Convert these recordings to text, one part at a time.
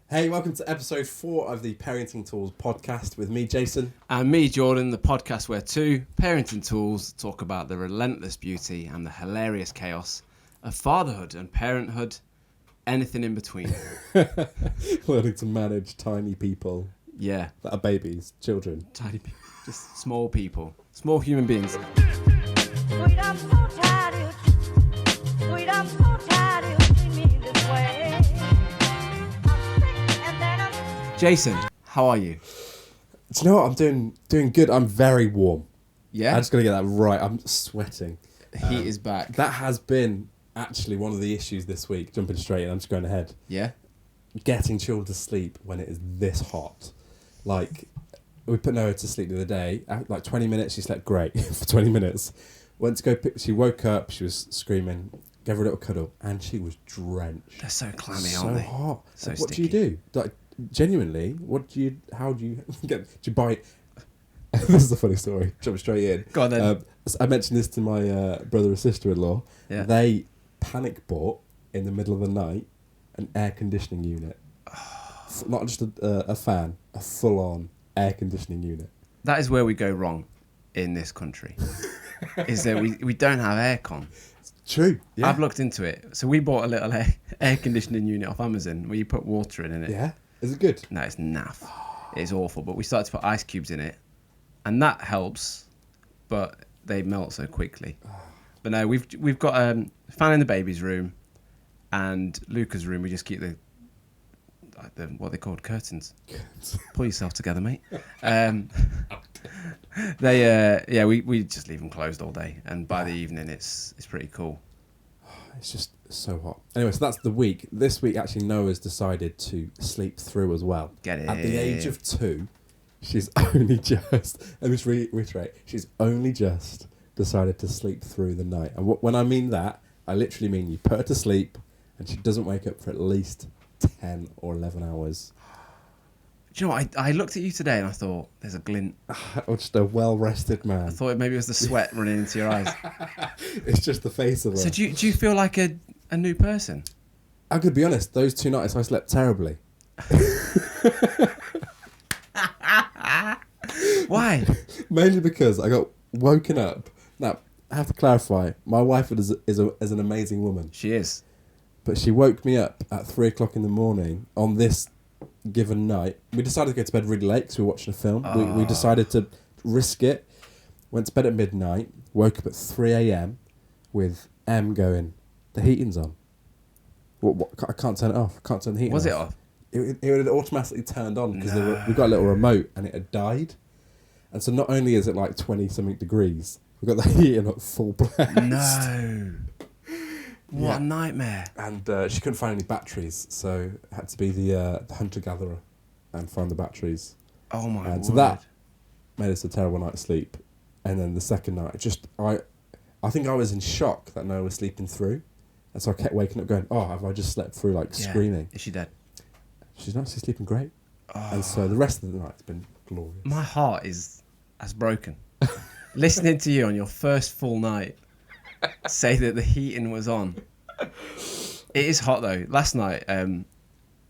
Hey, welcome to episode 4 of the Parenting Tools podcast with me, Jason. And me, Jordan, the podcast where two parenting tools talk about the relentless beauty and the hilarious chaos of fatherhood and parenthood, anything in between. Learning to manage tiny people. Yeah. That are babies, children. Tiny people. Just small people. Small human beings. Sweet, I'm so tired of you. Sweet, I'm so tired of you treating me this way. I'm sick and then I'm... Jason, how are you? Do you know what? I'm doing good. I'm very warm. Yeah? I just got to get that right. I'm sweating. The heat is back. That has been actually one of the issues this week. Jumping straight in, I'm just going ahead. Yeah? Getting children to sleep when it is this hot. Like, we put Noah to sleep the other day. At like 20 minutes, she slept great for 20 minutes. Went to go pick... She woke up, she was screaming, gave her a little cuddle, and she was drenched. They're so clammy, So aren't they? hot. So Like, what sticky. do you do? Like, genuinely, how do you get... Do you buy... This is a funny story. Jump straight in. Go on then. I mentioned this to my brother or sister-in-law. Yeah. They panic bought, in the middle of the night, an air conditioning unit. Not just a fan, a full-on air conditioning unit. That is where we go wrong in this country. Is that we don't have aircon. True. Yeah. I've looked into it. So we bought a little air conditioning unit off Amazon where you put water in it. Yeah. Is it good? No, it's naff. It's awful. But we started to put ice cubes in it, and that helps, but they melt so quickly. But no, we've got a fan in the baby's room, and Luca's room. We just keep the what they called curtains. Pull yourself together, mate. We just leave them closed all day, and by the evening it's pretty cool. It's just so hot. Anyway, so that's the week. This week, actually, Noah's decided to sleep through as well. Get it. At the age of 2, she's only just, let me just reiterate, she's only just decided to sleep through the night. And when I mean that, I literally mean you put her to sleep and she doesn't wake up for at least 10 or 11 hours. Do you know what? I looked at you today and I thought, there's a glint. Or just a well-rested man. I thought maybe it was the sweat running into your eyes. It's just the face of her. So do you feel like a new person? I could be honest, those 2 nights I slept terribly. Why? Mainly because I got woken up. Now, I have to clarify, my wife is an amazing woman. She is. But she woke me up at 3 o'clock in the morning on this given night. We decided to go to bed really late because we were watching a film. We decided to risk it. Went to bed at midnight. Woke up at 3 a.m. with M going, the heating's on. What? I can't turn it off. I can't turn the heating off. Was it off? It had automatically turned on because we got a little remote and it had died. And so not only is it like 20-something degrees, we've got the heating at full blast. No. What a nightmare. And she couldn't find any batteries, so it had to be the hunter-gatherer and find the batteries. Oh my And word. so that made us a terrible night's sleep. And then the second night, I think I was in shock that Noah was sleeping through. And so I kept waking up going, have I just slept through, screaming? Is she dead? She's actually sleeping great. And so the rest of the night's been glorious. My heart has broken. Listening to you on your first full night say that the heating was on. It is hot though. Last night,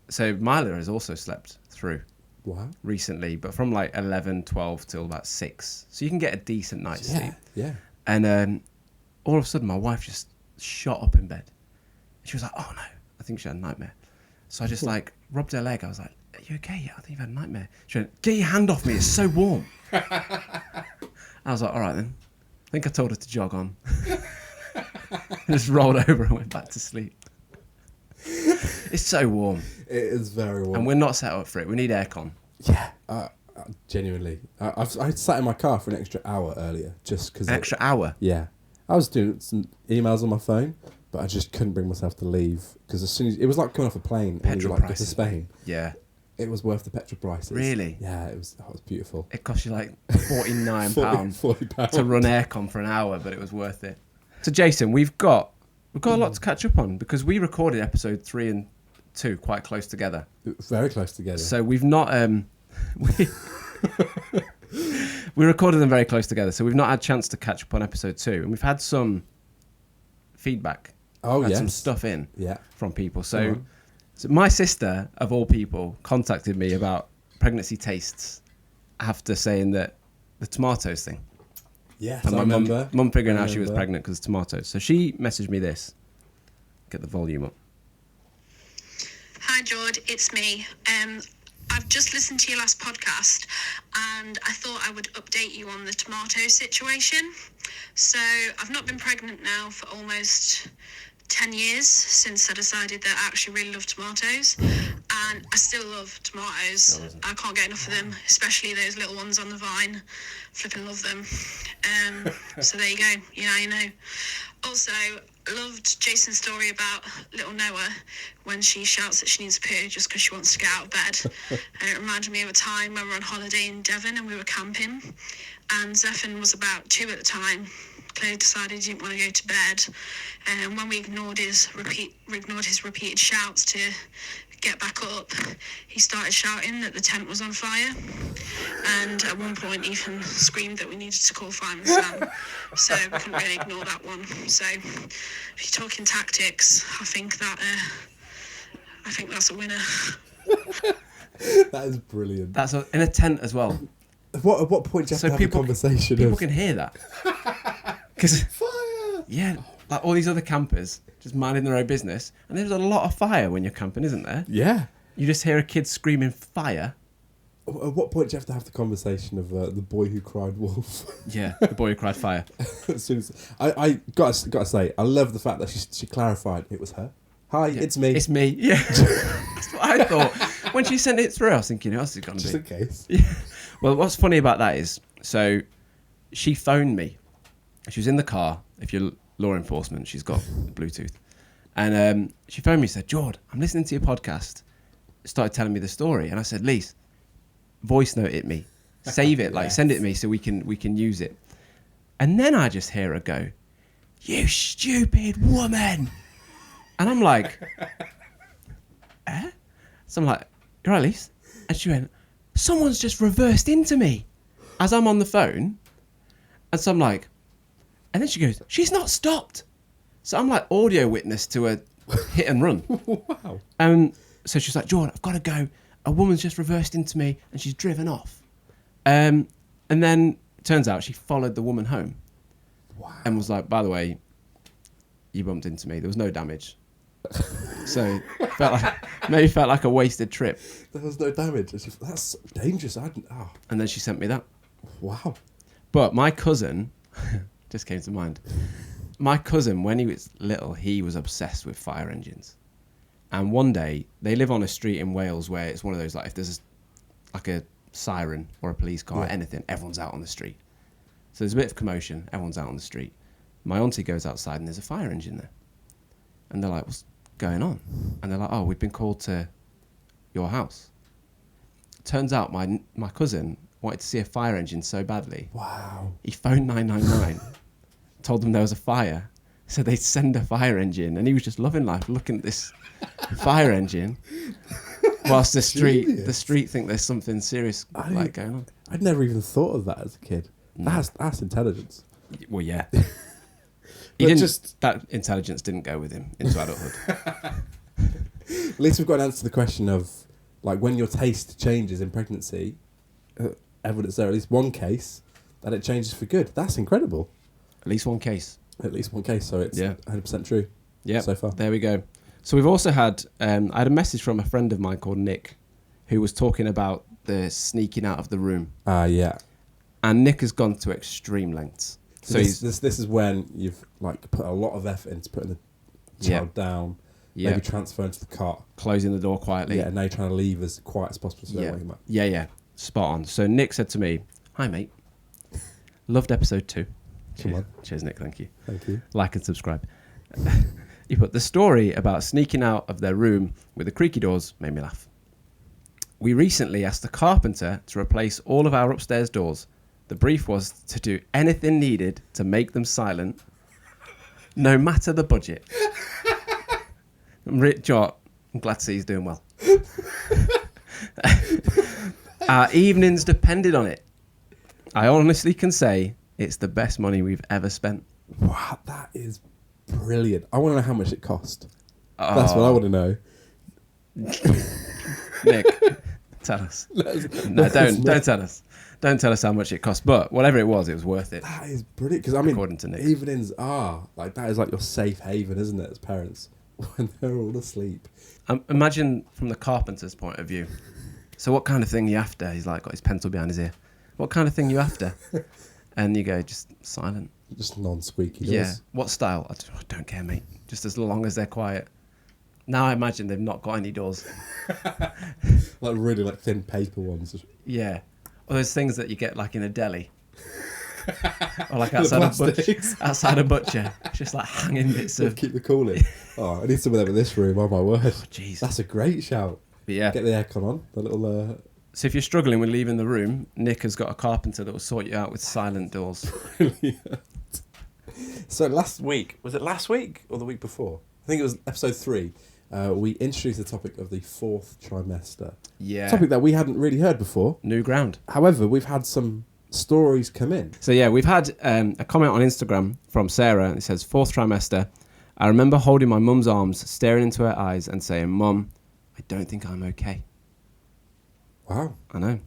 so Mila has also slept through. Wow. Recently, but from like 11, 12 till about 6. So you can get a decent night's sleep. Yeah. And all of a sudden, my wife just shot up in bed. She was like, oh no, I think she had a nightmare. So I just rubbed her leg. I was like, are you okay? Yeah, I think you've had a nightmare. She went, get your hand off me, it's so warm. I was like, all right then. I think I told her to jog on. Just rolled over and went back to sleep. It's so warm. It is very warm. And we're not set up for it. We need aircon. Yeah. Genuinely. I sat in my car for an extra hour earlier just because... An extra hour? Yeah. I was doing some emails on my phone, but I just couldn't bring myself to leave because as soon as... It was like coming off a plane and you Petrol go to prices. Spain. Yeah. It was worth the petrol prices. Really? Yeah, it was beautiful. It cost you like £49 £40 to run aircon for an hour, but it was worth it. So Jason, we've got a lot to catch up on because we recorded episode 3 and 2 quite close together. Very close together. So we've not we recorded them very close together. So we've not had a chance to catch up on episode 2, and we've had some feedback. Oh, had yes. some stuff in Yeah. from people. So So my sister, of all people, contacted me about pregnancy tastes after saying that the tomatoes thing. Yes, And I my remember. mum figuring I out she was remember. pregnant because of tomatoes. So she messaged me this. Get the volume up. Hi, George. It's me. I've just listened to your last podcast and I thought I would update you on the tomato situation. So I've not been pregnant now for almost 10 years since I decided that I actually really love tomatoes. And I still love tomatoes. I can't get enough of them, especially those little ones on the vine. Flipping love them. So there you go. You know. Also, loved Jason's story about little Noah when she shouts that she needs a poo just because she wants to get out of bed. And it reminded me of a time when we were on holiday in Devon and we were camping. And Zephan was about 2 at the time. Clay decided he didn't want to go to bed. And when we ignored his repeated shouts to get back up, he started shouting that the tent was on fire. And at one point even screamed that we needed to call Fireman Sam. So we couldn't really ignore that one. So if you're talking tactics, I think that's a winner. That is brilliant. That's in a tent as well. At what point do you have to have a conversation? People of can hear that. Because fire. yeah, like all these other campers just minding their own business, and there's a lot of fire when you're camping, isn't there? Yeah. You just hear a kid screaming fire. At what point do you have to have the conversation of the boy who cried wolf? Yeah, the boy who cried fire. As soon as I got to say, I love the fact that she clarified it was her. Hi, Yeah, it's me. It's me. Yeah, that's what I thought when she sent it through. I was thinking, who else is it gonna Just be? in case. Yeah. Well, what's funny about that is, so she phoned me. She was in the car. If you're law enforcement, she's got Bluetooth. And she phoned me and said, Jord, I'm listening to your podcast. Started telling me the story. And I said, Lise, voice note it me. Save it, like send it to me so we can use it. And then I just hear her go, you stupid woman. And I'm like, eh? So I'm like, you're right, Lise? And she went, someone's just reversed into me as I'm on the phone. And so I'm like, and then she goes, she's not stopped. So I'm like audio witness to a hit and run. Wow. So she's like, Jordan, I've got to go. A woman's just reversed into me and she's driven off. And then it turns out she followed the woman home. Wow. And was like, by the way, you bumped into me. There was no damage. So maybe felt like a wasted trip. There was no damage. That's dangerous. And then she sent me that. Wow. But my cousin, just came to mind. My cousin, when he was little, he was obsessed with fire engines. And one day, they live on a street in Wales where it's one of those, like, if there's like a siren or a police car or anything, everyone's out on the street. So there's a bit of commotion, everyone's out on the street. My auntie goes outside and there's a fire engine there. And they're like, what's going on? And they're like, oh, we've been called to your house. Turns out my cousin wanted to see a fire engine so badly. Wow. He phoned 999, told them there was a fire, so they'd send a fire engine, and he was just loving life, looking at this fire engine, whilst the street think there's something serious like going on. I'd never even thought of that as a kid. No. That's intelligence. Well, yeah. Just that intelligence didn't go with him into adulthood. at least we've got an answer to the question of like when your taste changes in pregnancy. Evidence there, at least one case that it changes for good. That's incredible. At least one case. At least one case, so it's 100% true. Yeah, so far. There we go. So we've also had I had a message from a friend of mine called Nick, who was talking about the sneaking out of the room. Yeah. And Nick has gone to extreme lengths. So this is when you've like put a lot of effort into putting the child down, maybe transferring to the cot, closing the door quietly. Yeah, and now you're trying to leave as quiet as possible so they don't wake him up. Yeah. Spot on. So Nick said to me, hi, mate. Loved episode 2. Come on. Cheers, Nick. Thank you. Thank you. Like and subscribe. You put the story about sneaking out of their room with the creaky doors made me laugh. We recently asked the carpenter to replace all of our upstairs doors. The brief was to do anything needed to make them silent, no matter the budget. I'm glad to see he's doing well. Our evenings depended on it. I honestly can say it's the best money we've ever spent. Wow, that is brilliant. I want to know how much it cost. That's what I want to know. Nick, tell us. No, don't tell us. Don't tell us how much it cost. But whatever it was worth it. That is brilliant. Because I mean, According to Nick. evenings are like that is like your safe haven, isn't it, as parents, when they're all asleep. Imagine from the carpenter's point of view. So what kind of thing you after? He's like got his pencil behind his ear. What kind of thing you after? And you go, just silent. Just non-squeaky doors. Yeah. What style? I don't care, mate. Just as long as they're quiet. Now I imagine they've not got any doors. Like really like thin paper ones. Yeah. Or those things that you get like in a deli. Or like outside a butcher. Just like hanging bits of... Keep the cooling. Oh, I need some of them in this room. Oh my word. Jeez. That's a great shout. But yeah. Get the aircon on. The little... So if you're struggling with leaving the room, Nick has got a carpenter that will sort you out with silent doors. So last week, was it last week or the week before? I think it was episode 3. We introduced the topic of the 4th trimester. Yeah. Topic that we hadn't really heard before. New ground. However, we've had some stories come in. So yeah, we've had a comment on Instagram from Sarah. It says, 4th trimester. I remember holding my mum's arms, staring into her eyes and saying, Mum, I don't think I'm okay. Wow. I know.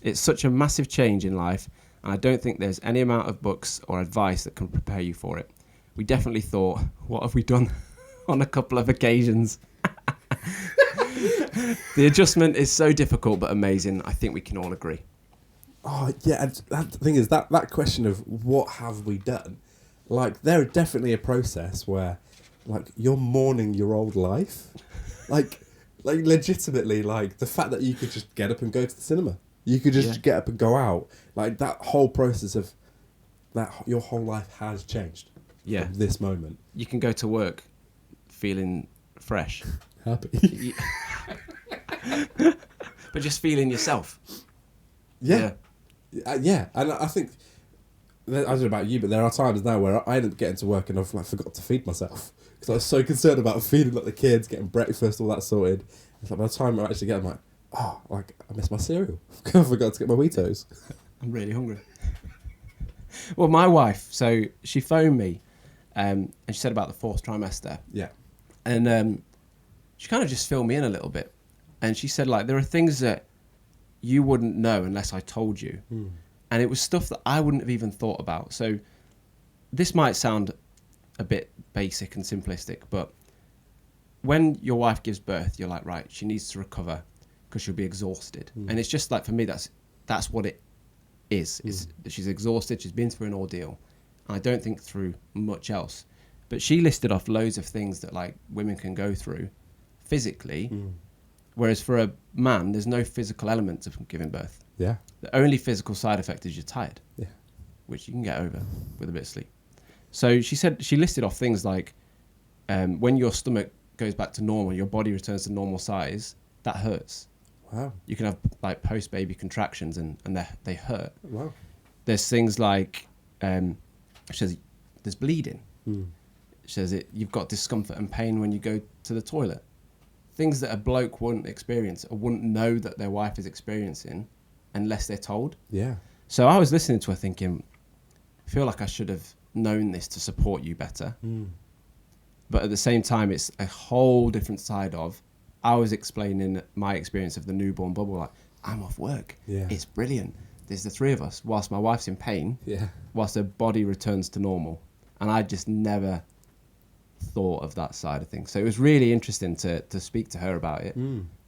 It's such a massive change in life, and I don't think there's any amount of books or advice that can prepare you for it. We definitely thought, what have we done on a couple of occasions? The adjustment is so difficult but amazing. I think we can all agree. Oh, yeah. And that the thing is, that question of what have we done, like, there definitely a process where, like, you're mourning your old life. Like legitimately, like, the fact that you could just get up and go to the cinema. You could just get up and go out. Like, that whole process of that, your whole life has changed. Yeah. From this moment. You can go to work feeling fresh. Happy. But just feeling yourself. Yeah. Yeah. And I think, I don't know about you, but there are times now where I end up getting to work and I've like forgot to feed myself. Because I was so concerned about feeding like the kids, getting breakfast, all that sorted. It's like by the time I actually get, I'm like, oh, like I missed my cereal. I forgot to get my Wheatos. I'm really hungry. Well, my wife, so she phoned me and she said about the 4th trimester. Yeah. And she kind of just filled me in a little bit. And she said, like, there are things that you wouldn't know unless I told you. And it was stuff that I wouldn't have even thought about. So this might sound a bit basic and simplistic, but when your wife gives birth, you're like, right, she needs to recover because she'll be exhausted. And it's just like, for me, that's what it is. Is she's exhausted, she's been through an ordeal. And I don't think through much else. But she listed off loads of things that like women can go through physically, whereas for a man, there's no physical element of giving birth. Yeah. The only physical side effect is you're tired. Yeah. Which you can get over with a bit of sleep. So she said, she listed off things like when your stomach goes back to normal, your body returns to normal size, that hurts. Wow. You can have like post-baby contractions and they hurt. Wow. There's things like, she says, there's bleeding. She says you've got discomfort and pain when you go to the toilet. Things that a bloke wouldn't experience or wouldn't know that their wife is experiencing unless they're told. Yeah. So I was listening to her thinking, I feel like I should have known this to support you better. But at the same time, it's a whole different side of, I was explaining my experience of the newborn bubble. Like, I'm off work. Yeah. It's brilliant. There's the 3 of us, whilst my wife's in pain, Yeah. whilst her body returns to normal. And I just never thought of that side of things. So it was really interesting to speak to her about it.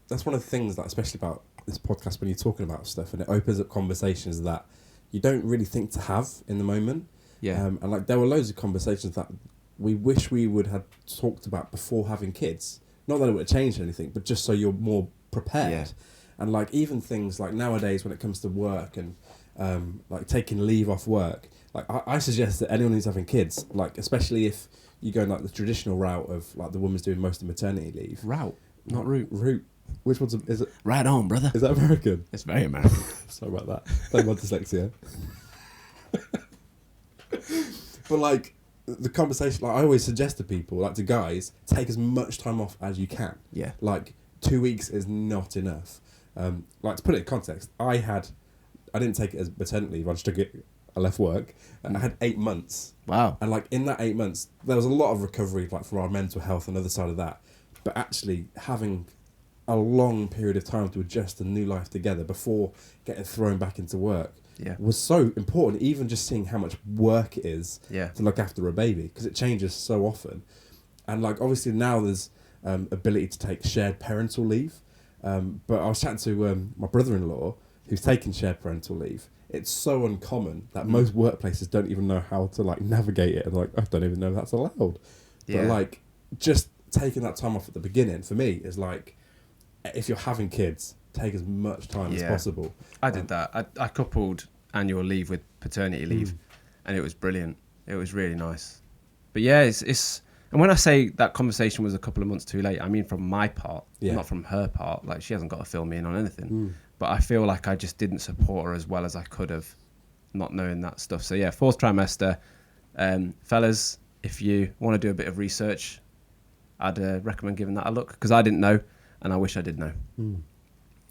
That's one of the things that, especially about this podcast, when you're talking about stuff, and it opens up conversations that you don't really think to have in the moment. Yeah. And like there were loads of conversations that we wish we would have talked about before having kids. Not that it would have changed anything, but just so you're more prepared. Yeah. And like even things like nowadays when it comes to work and like taking leave off work, like I suggest that anyone who's having kids, like especially if you go like the traditional route of like the woman's doing most of maternity leave. Route, not route. Route. Which one's is it? Right on, brother. Is that American? It's very American. Sorry about that. Blame my dyslexia. But like the conversation, like I always suggest to people, like to guys, take as much time off as you can. Yeah. Like 2 weeks is not enough. Like to put it in context, I didn't take it as maternity leave. I just took it. I left work and I had 8 months. Wow. And like in that 8 months, there was a lot of recovery, like for our mental health and the other side of that. But actually having a long period of time to adjust a new life together before getting thrown back into work was so important. Even just seeing how much work it is to look after a baby, because it changes so often. And like obviously now there's ability to take shared parental leave, but I was chatting to my brother-in-law who's taken shared parental leave. It's so uncommon that most workplaces don't even know how to like navigate it, and like I don't even know if that's allowed. But like just taking that time off at the beginning for me is like, if you're having kids, take as much time as possible. I did that. I coupled annual leave with paternity leave, and it was brilliant. It was really nice. But yeah, it's and when I say that conversation was a couple of months too late, I mean from my part, not from her part. Like she hasn't got to fill me in on anything. But I feel like I just didn't support her as well as I could have, not knowing that stuff. So yeah, 4th trimester, fellas, if you want to do a bit of research, I'd recommend giving that a look, because I didn't know, and I wish I did know.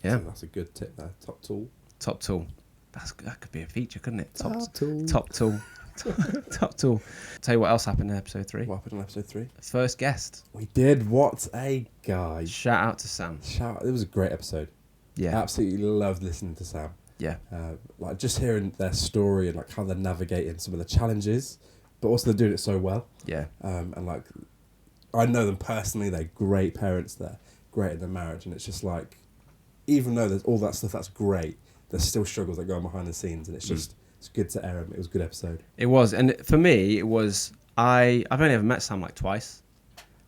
Yeah, that's a good tip there. Top tool. That could be a feature, couldn't it? Top tool. Top tool. Tell you what else happened in episode 3. What happened in episode 3? First guest. We did. What a guy. Shout out to Sam. It was a great episode. Yeah. Absolutely loved listening to Sam. Yeah. Like just hearing their story and like how they're navigating some of the challenges, but also they're doing it so well. Yeah. And like, I know them personally. They're great parents. They're great in their marriage, and it's just like, even though there's all that stuff that's great, there's still struggles that go on behind the scenes, and it's just it's good to air them. It was a good episode. It was, and for me, it was. I've only ever met Sam like twice,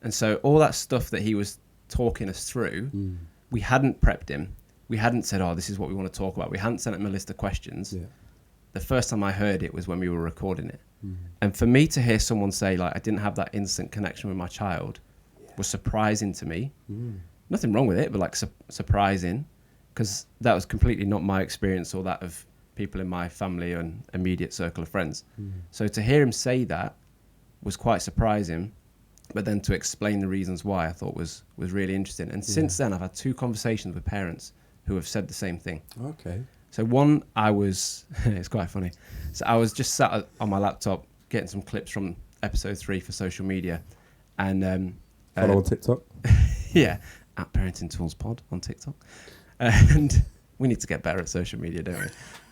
and so all that stuff that he was talking us through, we hadn't prepped him. We hadn't said, "Oh, this is what we want to talk about." We hadn't sent him a list of questions. Yeah. The first time I heard it was when we were recording it, and for me to hear someone say like, "I didn't have that instant connection with my child," was surprising to me. Nothing wrong with it, but like surprising, because that was completely not my experience or that of people in my family and immediate circle of friends. So to hear him say that was quite surprising, but then to explain the reasons why, I thought was really interesting. And since then, I've had 2 conversations with parents who have said the same thing. Okay. So one, it's quite funny. So I was just sat on my laptop getting some clips from episode 3 for social media, and follow on TikTok. Yeah, at parentingtoolspod on TikTok. And we need to get better at social media, don't we?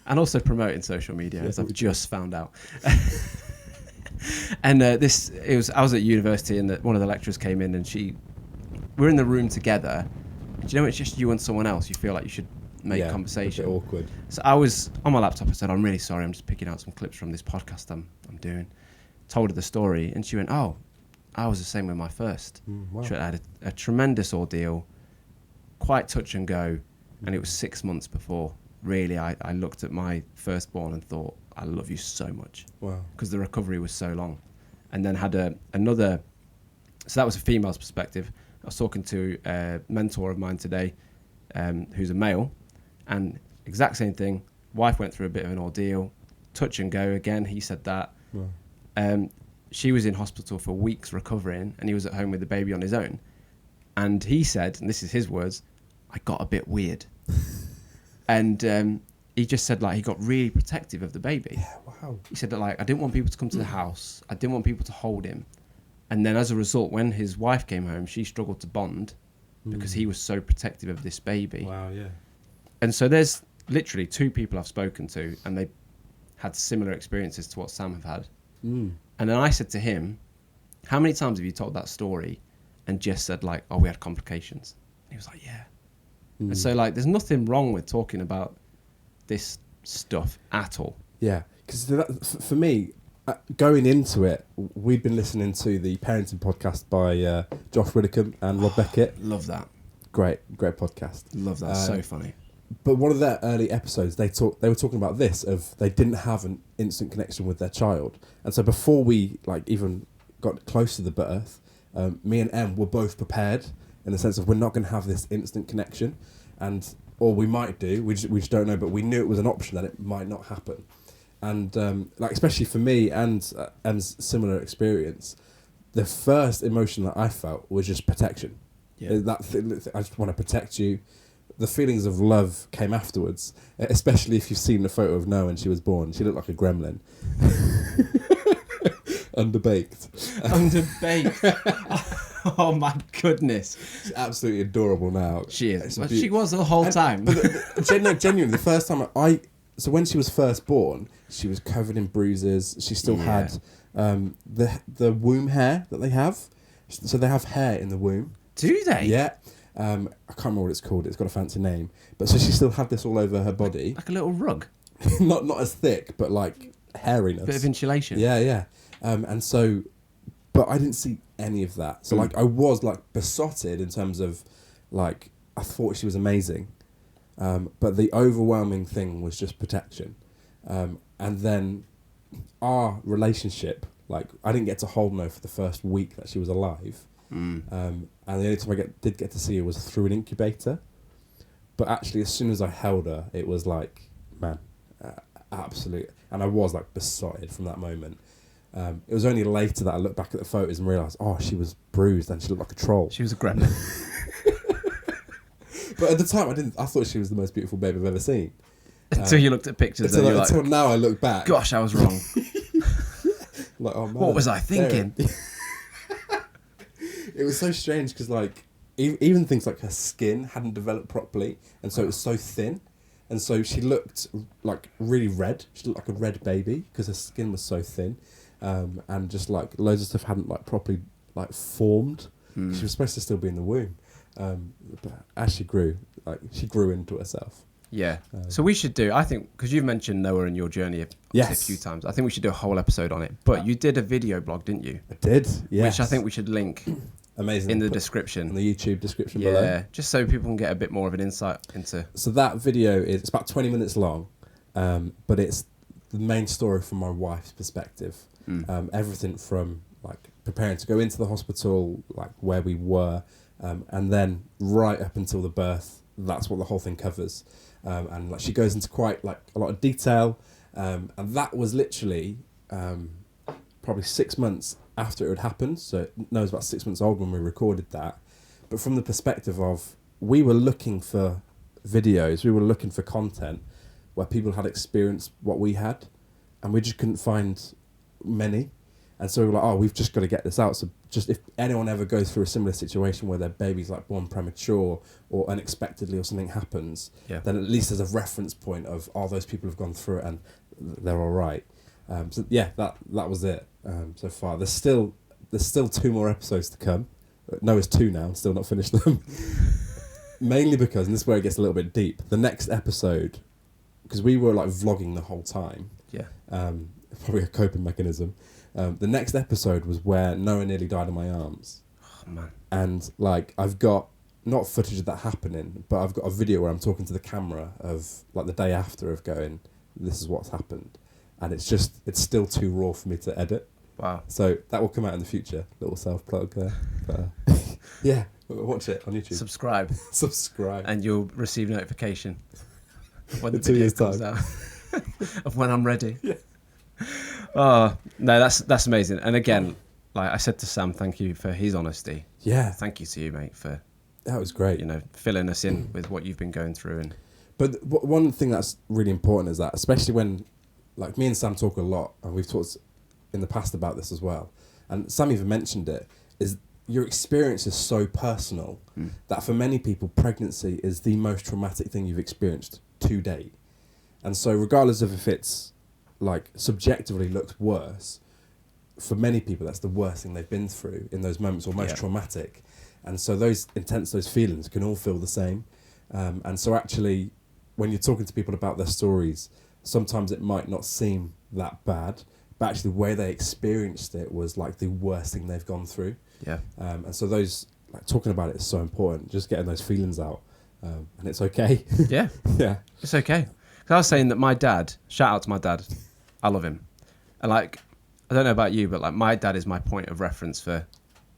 And also promoting social media, as I've just found out. And I was at university, and one of the lecturers came in, and we're in the room together. Do you know, it's just you and someone else. You feel like you should make conversation. A bit awkward. So I was on my laptop. I said, "I'm really sorry. I'm just picking out some clips from this podcast I'm doing." Told her the story, and she went, "Oh, I was the same with my first." Wow. She had a tremendous ordeal, quite touch and go, and it was 6 months before really I looked at my firstborn and thought, "I love you so much." Wow. Because the recovery was so long. And then had another, so that was a female's perspective. I was talking to a mentor of mine today, who's a male, and exact same thing. Wife went through a bit of an ordeal, touch and go again. He said that. Wow. She was in hospital for weeks recovering, and he was at home with the baby on his own. And he said, and this is his words, "I got a bit weird." And he just said, like, he got really protective of the baby. Yeah, wow. He said that, like, I didn't want people to come to the house. I didn't want people to hold him. And then as a result, when his wife came home, she struggled to bond because he was so protective of this baby. Wow, yeah. And so there's literally 2 people I've spoken to, and they had similar experiences to what Sam have had. And then I said to him, "How many times have you told that story and just said, like, oh, we had complications?" And he was like, "Yeah." And so, like, there's nothing wrong with talking about this stuff at all. Yeah, because for me, going into it, we'd been listening to the parenting podcast by Josh Widdicombe and Rob Beckett. Love that. Great podcast. Love that. So funny. But one of their early episodes, they were talking about this, of they didn't have an instant connection with their child. And so before we like even got close to the birth, me and Em were both prepared in the sense of we're not going to have this instant connection, or we might do, we just don't know, but we knew it was an option that it might not happen. And like especially for me and Em's similar experience, the first emotion that I felt was just protection. Yeah. I just want to protect you. The feelings of love came afterwards, especially if you've seen the photo of Noah when she was born. She looked like a gremlin. Underbaked. Underbaked. Oh my goodness. She's absolutely adorable now. She is. It's a Well, beaut- she was the whole time. But genuinely, the first time so when she was first born, she was covered in bruises. She still had the womb hair that they have. So they have hair in the womb. Do they? Yeah. I can't remember what it's called. It's got a fancy name. But so she still had this all over her body. Like a little rug. not as thick, but like hairiness. Bit of insulation. Yeah. And so, but I didn't see any of that. So like I was like besotted in terms of like I thought she was amazing. But the overwhelming thing was just protection. And then our relationship, like I didn't get to hold her for the first week that she was alive. And the only time I did get to see her was through an incubator. But actually, as soon as I held her, it was like, man, absolute. And I was like besotted from that moment. It was only later that I looked back at the photos and realised, oh, she was bruised and she looked like a troll. She was a gremlin. But at the time, I thought she was the most beautiful baby I've ever seen. Until you looked at pictures and you're like, until now I look back. gosh, I was wrong. Like, oh, man, What was I thinking? It was so strange because like even things like her skin hadn't developed properly, and so it was so thin, and so she looked like really red. She looked like a red baby because her skin was so thin, and just like loads of stuff hadn't like properly like formed. She was supposed to still be in the womb, but as she grew into herself. Yeah. So we should do, I think, because you've mentioned Noah and your journey a few times, I think we should do a whole episode on it. But you did a video blog, didn't you? I did, yes. Which I think we should link amazing in the description. In the YouTube description Yeah, below. just so people can get a bit more of an insight into... So that video it's about 20 minutes long, but it's the main story from my wife's perspective. Everything from like preparing to go into the hospital, like where we were, and then right up until the birth. That's what the whole thing covers. And like she goes into quite like a lot of detail, and that was literally probably 6 months after it had happened. So no, it was about 6 months old when we recorded that. But from the perspective of we were looking for videos, we were looking for content where people had experienced what we had, and we just couldn't find many. And so we were like, oh, we've just got to get this out. So just if anyone ever goes through a similar situation where their baby's like born premature or unexpectedly or something happens, then at least there's a reference point of, oh, those people have gone through it and they're all right. So yeah, that was it so far. There's still 2 more episodes to come. No, it's 2 now. Still not finished them. Mainly because, and this is where it gets a little bit deep, the next episode, because we were like vlogging the whole time. Yeah. Probably a coping mechanism. The next episode was where Noah nearly died in my arms. Oh, man. And like I've got not footage of that happening, but I've got a video where I'm talking to the camera of like the day after of going, this is what's happened. And it's still too raw for me to edit. Wow. So that will come out in the future. Little self-plug there. But, yeah, watch it on YouTube. Subscribe. Subscribe. And you'll receive notification of when the In 2 video years' comes time. out. Of when I'm ready. Yeah. Oh, no, that's amazing. And again, like I said to Sam, thank you for his honesty. Yeah. Thank you to you, mate, for That was great. filling us in with what you've been going through. And But one thing that's really important is that, especially when, like, me and Sam talk a lot, and we've talked in the past about this as well, and Sam even mentioned it, is your experience is so personal that for many people, pregnancy is the most traumatic thing you've experienced to date. And so regardless of if it's, like, subjectively looks worse, for many people, that's the worst thing they've been through in those moments, or most traumatic. And so those feelings can all feel the same. And so actually, when you're talking to people about their stories, sometimes it might not seem that bad, but actually the way they experienced it was like the worst thing they've gone through. yeah. And so talking about it is so important, just getting those feelings out. And it's okay. Yeah. Yeah. It's okay. 'Cause I was saying that my dad, shout out to my dad, I love him. And like, I don't know about you, but like my dad is my point of reference for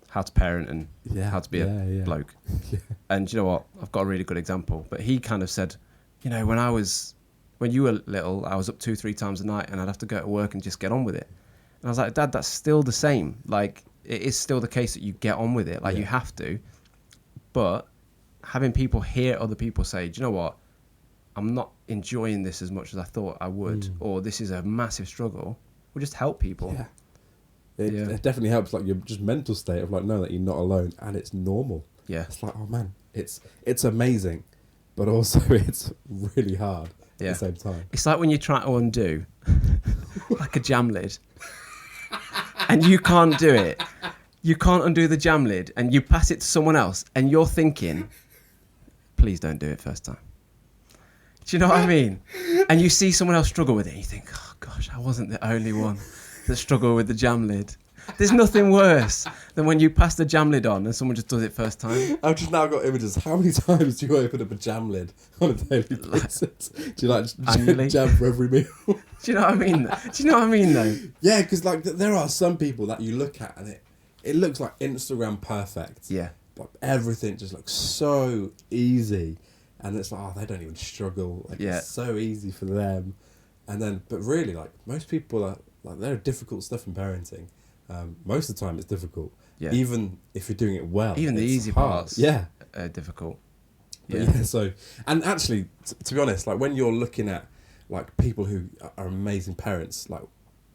how to parent and how to be a bloke. Yeah. And you know what? I've got a really good example. But he kind of said, when you were little, I was up 2-3 times a night and I'd have to go to work and just get on with it. And I was like, Dad, that's still the same. Like, it is still the case that you get on with it. Like, you have to. But having people hear other people say, do you know what? I'm not enjoying this as much as I thought I would, or this is a massive struggle, will just help people. Yeah. It definitely helps, like, your just mental state of, like, knowing that you're not alone and it's normal. Yeah. It's like, oh man, it's amazing, but also it's really hard at the same time. It's like when you try to undo like a jam lid and you can't do it. You can't undo the jam lid and you pass it to someone else and you're thinking, please don't do it first time. Do you know what I mean? And you see someone else struggle with it and you think, oh gosh, I wasn't the only one that struggled with the jam lid. There's nothing worse than when you pass the jam lid on and someone just does it first time. I've just now got images. How many times do you open up a jam lid on a daily basis? Do you like Annually? jam for every meal? Do you know what I mean? Do you know what I mean though? Yeah, because like there are some people that you look at and it looks like Instagram perfect. Yeah. Like everything just looks so easy, and it's like, oh, they don't even struggle. Like it's so easy for them. And then, but really, like most people are like, there are difficult stuff in parenting. Most of the time, it's difficult. Yeah. Even if you're doing it well, even the easy hard. parts, are difficult. But yeah. So, and actually, to be honest, like when you're looking at like people who are amazing parents, like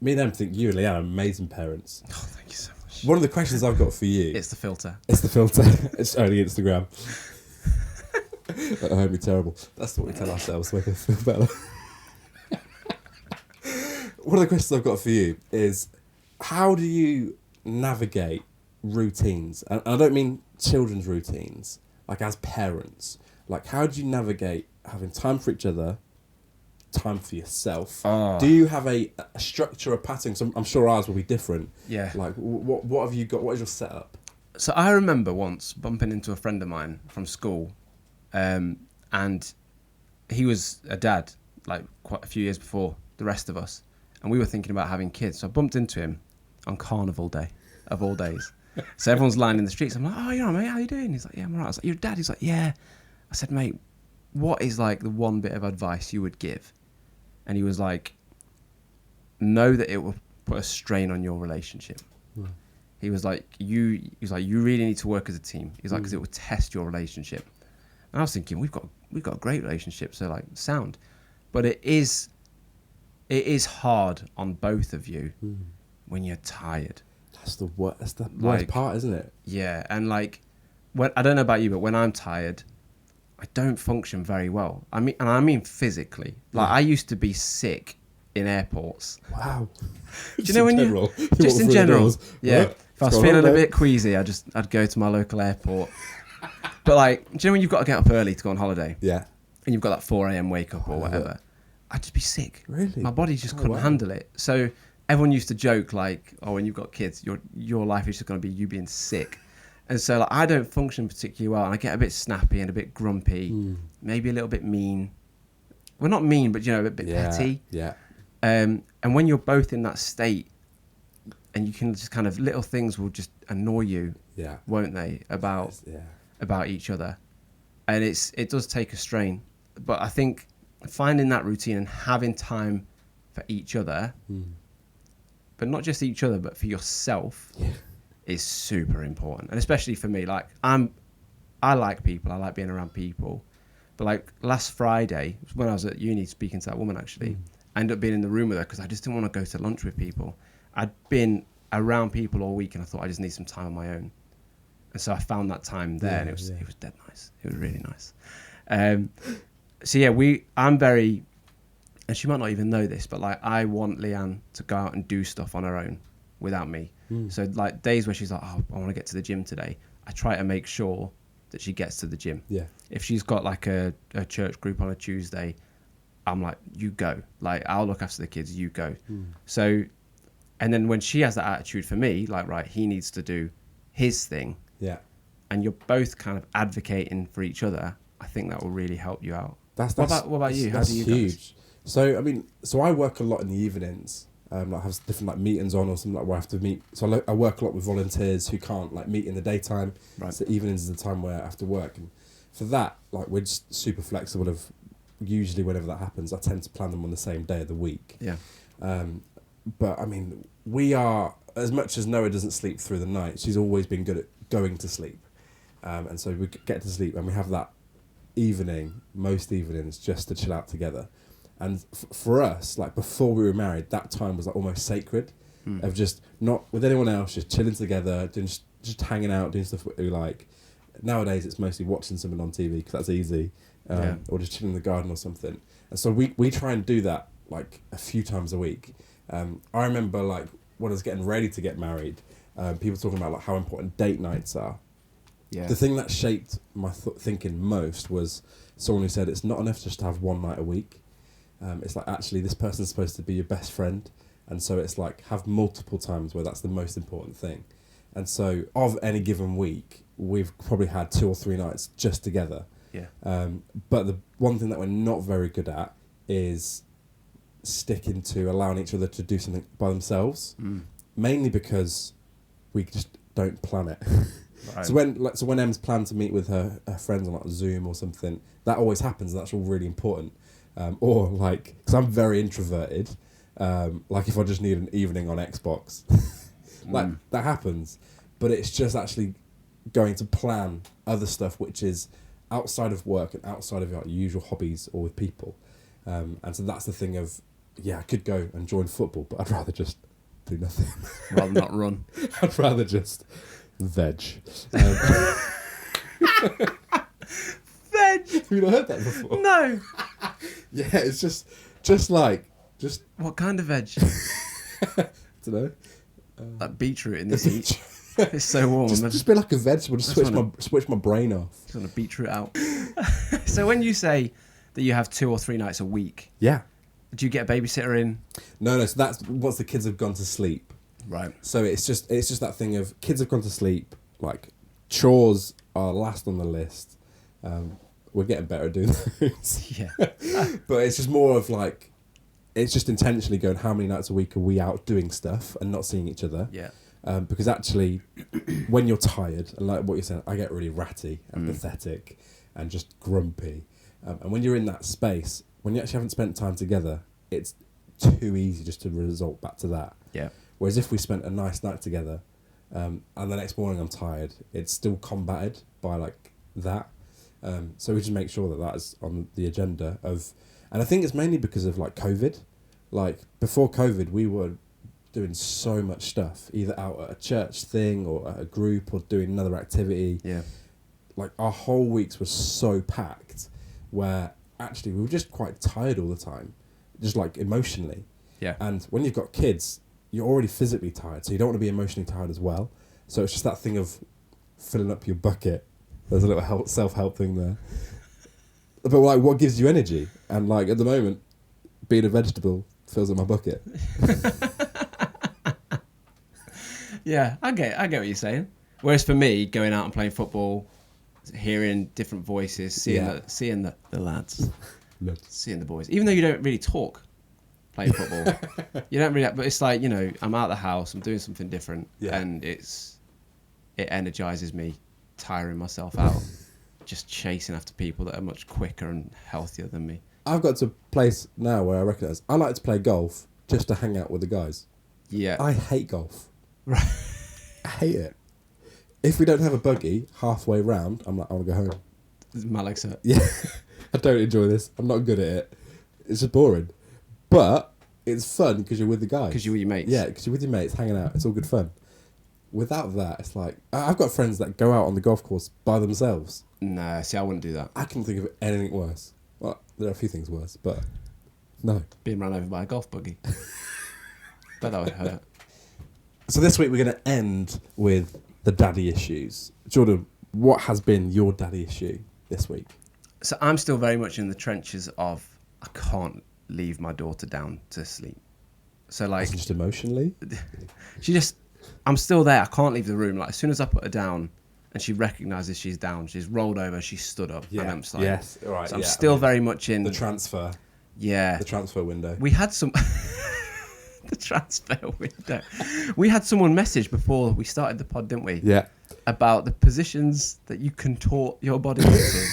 me and them think you and Leanne are amazing parents. Oh, thank you so much. One of the questions I've got for you. It's the filter. It's the filter. It's only Instagram. That made me terrible. That's what we tell ourselves to make us feel better. One of the questions I've got for you is, how do you navigate routines? And I don't mean children's routines, like as parents. Like, how do you navigate having time for each other, time for yourself? Do you have a structure, a pattern? So I'm sure ours will be different. Yeah. Like, what have you got? What is your setup? So I remember once bumping into a friend of mine from school, and he was a dad, like quite a few years before the rest of us, and we were thinking about having kids. So I bumped into him on Carnival Day, of all days. So everyone's lying in the streets. I'm like, oh, you're all right, mate, how you doing? He's like, yeah, I'm all right. I was like, your dad? He's like, yeah. I said, mate, what is like the one bit of advice you would give? And he was like, know that it will put a strain on your relationship. He was like, you really need to work as a team. He's like, because it will test your relationship. And I was thinking, we've got a great relationship, so like sound. But it is hard on both of you when you're tired. That's the worst part, isn't it? Yeah, and like, when I don't know about you, but when I'm tired, I don't function very well. I mean physically. Like I used to be sick in airports. Wow. Do you know when you just in general? Yeah. If I was feeling a bit queasy, I'd go to my local airport. But like, do you know when you've got to get up early to go on holiday? Yeah. And you've got that 4 a.m. wake up or whatever. I'd just be sick. Really? My body just couldn't handle it. So everyone used to joke like, oh, when you've got kids, your life is just going to be you being sick. And so like, I don't function particularly well, and I get a bit snappy and a bit grumpy, maybe a little bit mean. Well, not mean, but a bit petty. Yeah. And when you're both in that state, and you can just kind of, little things will just annoy you, won't they, about each other. And it does take a strain. But I think finding that routine and having time for each other, but not just each other, but for yourself, is super important. And especially for me, like I like people, I like being around people. But like last Friday, when I was at uni speaking to that woman, actually, I ended up being in the room with her because I just didn't want to go to lunch with people. I'd been around people all week and I thought I just need some time on my own. And so I found that time there, and it was dead nice. It was really nice. So yeah, I'm very, and she might not even know this, but like I want Leanne to go out and do stuff on her own without me. So like days where she's like, oh, I want to get to the gym today, I try to make sure that she gets to the gym. Yeah. If she's got like a church group on a Tuesday, I'm like, you go. Like I'll look after the kids, you go. So, and then when she has that attitude for me, like, right, he needs to do his thing. Yeah. And you're both kind of advocating for each other, I think that will really help you out. What about you? How do you huge. guys? So I mean, I work a lot in the evenings. Like have different like meetings on or something like where I have to meet. So I work a lot with volunteers who can't like meet in the daytime. Right. So evenings is the time where I have to work, and for that, like we're just super flexible. Of usually whenever that happens, I tend to plan them on the same day of the week. Yeah. But I mean, we are, as much as Noah doesn't sleep through the night, she's always been good at going to sleep, and so we get to sleep and we have that evening, most evenings, just to chill out together. And for us, like before we were married, that time was like almost sacred. of just not with anyone else, just chilling together, doing just hanging out, doing stuff we like. Nowadays, it's mostly watching something on TV because that's easy, or just chilling in the garden or something. And so we try and do that like a few times a week. I remember like when I was getting ready to get married, people talking about like how important date nights are. Yeah. The thing that shaped my thinking most was someone who said it's not enough just to have one night a week. It's like actually this person's supposed to be your best friend, and so it's like have multiple times where that's the most important thing. And so of any given week, we've probably had 2 or 3 nights just together. Yeah. But the one thing that we're not very good at is sticking to allowing each other to do something by themselves, mainly because we just don't plan it. Right. So when Em's planned to meet with her friends on like Zoom or something, that always happens, and that's all really important. Or like, because I'm very introverted, like if I just need an evening on Xbox, like that happens. But it's just actually going to plan other stuff which is outside of work and outside of your usual hobbies or with people. And so that's the thing of, yeah, I could go and join football, but I'd rather just do nothing. Rather not run. I'd rather just veg. Veg. Have you not heard that before? No. Yeah, it's just What kind of veg? I don't know. Like beetroot in the heat. It's so warm. Just be like a vegetable. Just switch my brain off. Just want to beetroot out. So when you say that you have 2 or 3 nights a week, Yeah. do you get a babysitter in? No. So that's once the kids have gone to sleep. Right. So it's just that thing of kids have gone to sleep. Like chores are last on the list. We're getting better at doing those. Yeah. But it's just more of like, it's just intentionally going, how many nights a week are we out doing stuff and not seeing each other? Yeah. Because actually, when you're tired, and like what you're saying, I get really ratty and pathetic and just grumpy. And when you're in that space, when you actually haven't spent time together, it's too easy just to resort back to that. Yeah. Whereas if we spent a nice night together, and the next morning I'm tired, it's still combated by like that. So we just make sure that is on the agenda of, and I think it's mainly because of like COVID. Like before COVID, we were doing so much stuff, either out at a church thing or at a group or doing another activity. Yeah. Like our whole weeks were so packed where actually we were just quite tired all the time, just like emotionally. Yeah. And when you've got kids, you're already physically tired, so you don't want to be emotionally tired as well. So it's just that thing of filling up your bucket. There's a little self-help thing there. But like, what gives you energy? And like at the moment, being a vegetable fills up my bucket. Yeah, I get what you're saying. Whereas for me, going out and playing football, hearing different voices, seeing the lads, seeing the boys, even though you don't really talk playing football, you don't really. But it's like, you know, I'm out of the house, I'm doing something different, and it energizes me, tiring myself out, just chasing after people that are much quicker and healthier than me. I've got to a place now where I recognise I like to play golf just to hang out with the guys. Yeah, I hate golf. right. I hate it. If we don't have a buggy halfway round, I'm like, I want to go home. Malik's it. Yeah, I don't enjoy this. I'm not good at it. It's just boring. But it's fun because you're with the guys. Because you're with your mates. Yeah, because you're with your mates, hanging out. It's all good fun. Without that, it's like, I've got friends that go out on the golf course by themselves. Nah, see, I wouldn't do that. I can't think of anything worse. Well, there are a few things worse, but no. Being run over by a golf buggy. But that would hurt. So this week we're going to end with the daddy issues. Jordan, what has been your daddy issue this week? So I'm still very much in the trenches of I can't leave my daughter down to sleep. So like, Just emotionally? I'm still there. I can't leave the room. Like as soon as I put her down and she recognises she's down, she's rolled over, she's stood up, and I'm just like, yes, right. So I'm still very much in the transfer. Yeah, The transfer window. we had some. The transfer window. We had someone message before we started the pod, didn't we? Yeah. About the positions that you contort your body into.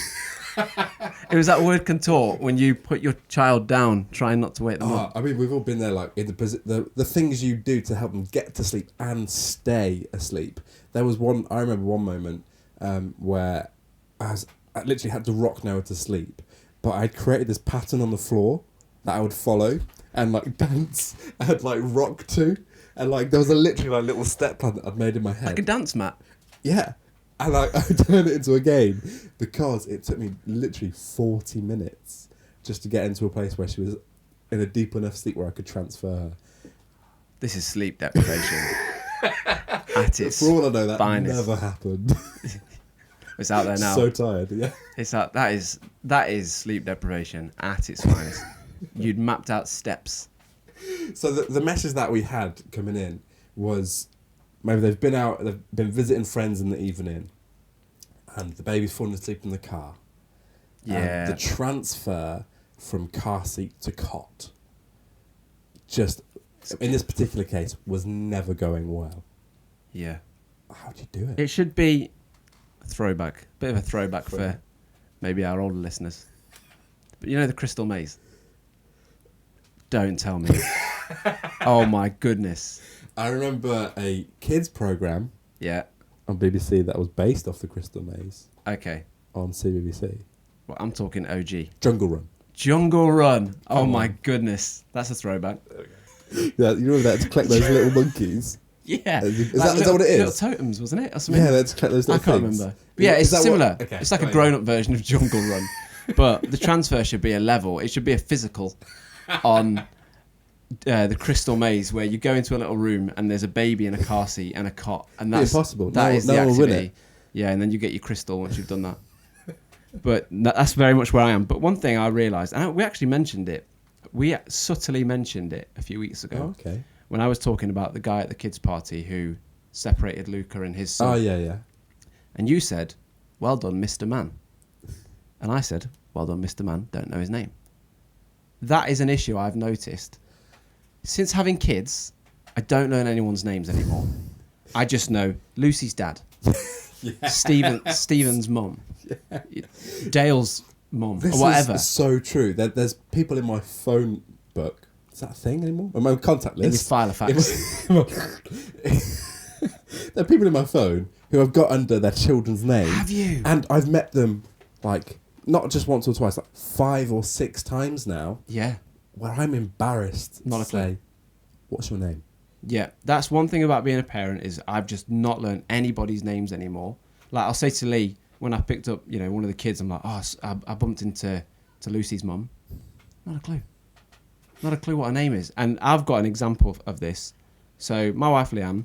It was that word contort when you put your child down, trying not to wake them up. I mean, we've all been there, like in the things you do to help them get to sleep and stay asleep. There was I remember one moment where I literally had to rock Noah to sleep, but I'd created this pattern on the floor that I would follow and like dance and like rock to, And like there was a literally like little step plan that I'd made in my head. Like a dance mat. Yeah. And like I turned it into a game because it took me literally 40 minutes just to get into a place where she was in a deep enough sleep where I could transfer her. This is sleep deprivation. At its For all I know, that finest. never happened. It's out there now. So tired, yeah. It's out. That is sleep deprivation at its finest. You'd mapped out steps. So the message that we had coming in was maybe they've been visiting friends in the evening and the baby's falling asleep in the car. Yeah. And the transfer from car seat to cot just, in this particular case, was never going well. Yeah. How do you do it? It should be a throwback. Bit of a throwback for maybe our older listeners. But you know the Crystal Maze? Don't tell me. Oh my goodness. I remember a kids program Yeah. on BBC that was based off the Crystal Maze Okay. on CBBC. Well, I'm talking OG. Jungle Run. Jungle Run. Oh Come my on. goodness. That's a throwback. Yeah, you remember that to collect those little monkeys? Yeah. Is that what it is? Little totems, wasn't it? Or something? Yeah, let's collect those I little can't things. remember. But yeah, Is it's that what- similar. okay, It's like a right. grown-up version of Jungle Run. But the transfer should be a level. It should be a physical on the Crystal Maze where you go into a little room and there's a baby in a car seat and a cot. And that's impossible. That No- is no the one will win activity. it. Yeah, and then you get your crystal once you've done that. But that's very much where I am. But one thing I realised, and we actually mentioned it, we subtly mentioned it a few weeks ago. Oh, okay. When I was talking about the guy at the kids' party who separated Luca and his son. Oh, yeah. And you said, well done, Mr. Man. And I said, well done, Mr. Man, don't know his name. That is an issue I've noticed. Since having kids, I don't learn anyone's names anymore. I just know Lucy's dad, Stephen's mum, Dale's mum, This or whatever. is so true. There's people in my phone book. Is that a thing anymore? My contact list. In his file of facts. There are people in my phone who I've got under their children's name. Have you? And I've met them, like, not just once or twice, like 5 or 6 times now, Yeah. where I'm embarrassed Not to a clue. say, what's your name? Yeah, that's one thing about being a parent is I've just not learned anybody's names anymore. Like I'll say to Lee when I picked up, one of the kids, I'm like, I bumped into Lucy's mum. Not a clue. Not a clue what her name is. And I've got an example of this. So my wife Leanne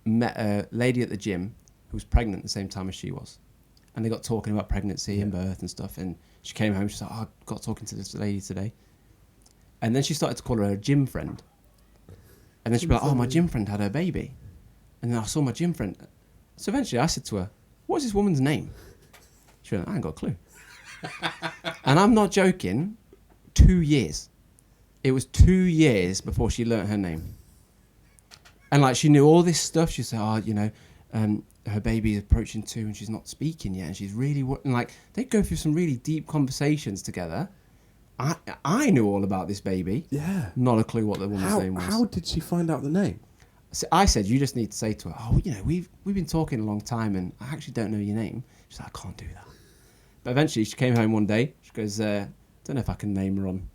met a lady at the gym who was pregnant at the same time as she was. And they got talking about pregnancy and birth and stuff. And she came home, she's like, I got talking to this lady today. And then she started to call her a gym friend. And then she'd be like, oh, my gym friend had her baby. And then I saw my gym friend. So eventually I said to her, what's this woman's name? She went, I ain't got a clue. And I'm not joking, 2 years. It was 2 years before she learnt her name. And like she knew all this stuff. She'd say, her baby is approaching 2 and she's not speaking yet. And she's really, and like they'd go through some really deep conversations together. I knew all about this baby. Yeah. Not a clue what the woman's name was. How did she find out the name? So I said, you just need to say to her, we've been talking a long time and I actually don't know your name. She's like, I can't do that. But eventually she came home one day. She goes, don't know if I can name her on.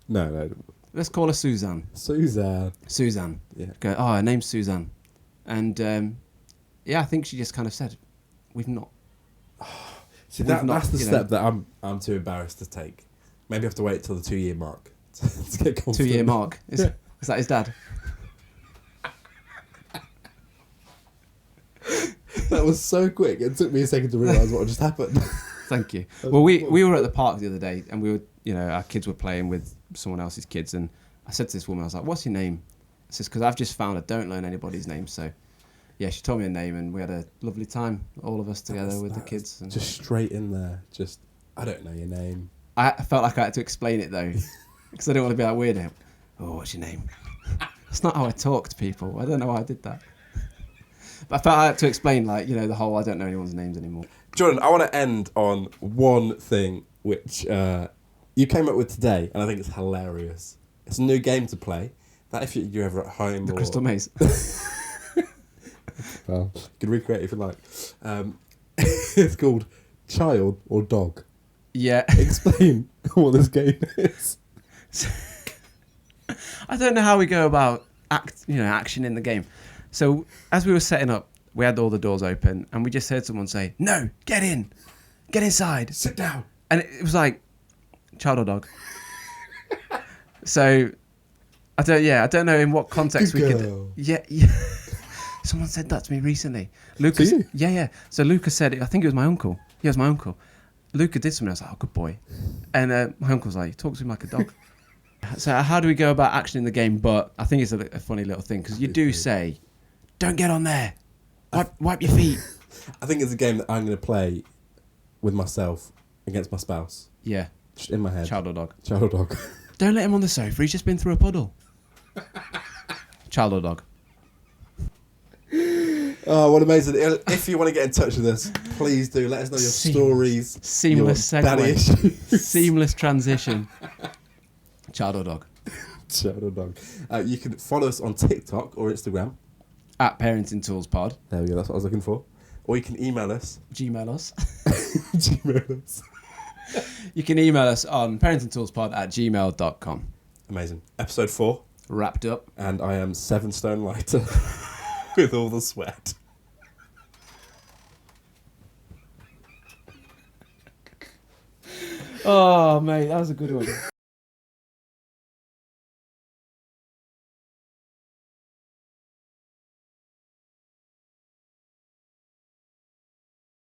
No. Let's call her Suzanne. Suzanne. Yeah. Go, her name's Suzanne. And I think she just kind of said, we've not. See, We've not, that's the you know- step that I'm too embarrassed to take. Maybe I have to wait till the 2 year mark to get confident. 2 year mark. Is that his dad? That was so quick. It took me a second to realise what had just happened. Thank you. Well, we were at the park the other day and we were, our kids were playing with someone else's kids. And I said to this woman, I was like, what's your name? I says, because I've just found I don't learn anybody's name. So, yeah, she told me a name and we had a lovely time, all of us together with the kids. And Just straight in there. Just, I don't know your name. I felt like I had to explain it though, because I didn't want to be that weirdo. Oh, what's your name? That's not how I talk to people. I don't know why I did that. But I felt I had to explain, the whole I don't know anyone's names anymore. Jordan, I want to end on one thing which you came up with today, and I think it's hilarious. It's a new game to play. That if you're ever at home, The Crystal Maze. Well, you can recreate it if you like. It's called Child or Dog. Yeah. Explain what this game is. I don't know how we go about action in the game. So as we were setting up, we had all the doors open, and we just heard someone say, "No, get in, get inside, Sit down." and it was like, child or dog. So I don't know in what context Good we girl. could. Yeah. Someone said that to me recently. Lucas. To you? Yeah. So Luca said it. I think it was my uncle. Yeah, it was my uncle. Luca did something. I was like, "Oh, good boy," and my uncle's like, "Talk to him like a dog." So how do we go about action in the game? But I think it's a funny little thing because you do say, "Don't get on there. Wipe your feet." I think it's a game that I'm going to play with myself against my spouse. Yeah. Just in my head. Child or dog. Child or dog. Don't let him on the sofa. He's just been through a puddle. Child or dog. Oh, what amazing. If you want to get in touch with us, please do. Let us know your stories. Seamless your daddy segue. issues. Seamless transition. Child or dog. Child or dog. You can follow us on TikTok or Instagram. At parentingtoolspod. There we go. That's what I was looking for. Or you can email us. Gmail us. Gmail us. You can email us on parentingtoolspod@gmail.com. Amazing. Episode 4. Wrapped up. And I am 7 stone lighter with all the sweat. Oh, mate, that was a good one.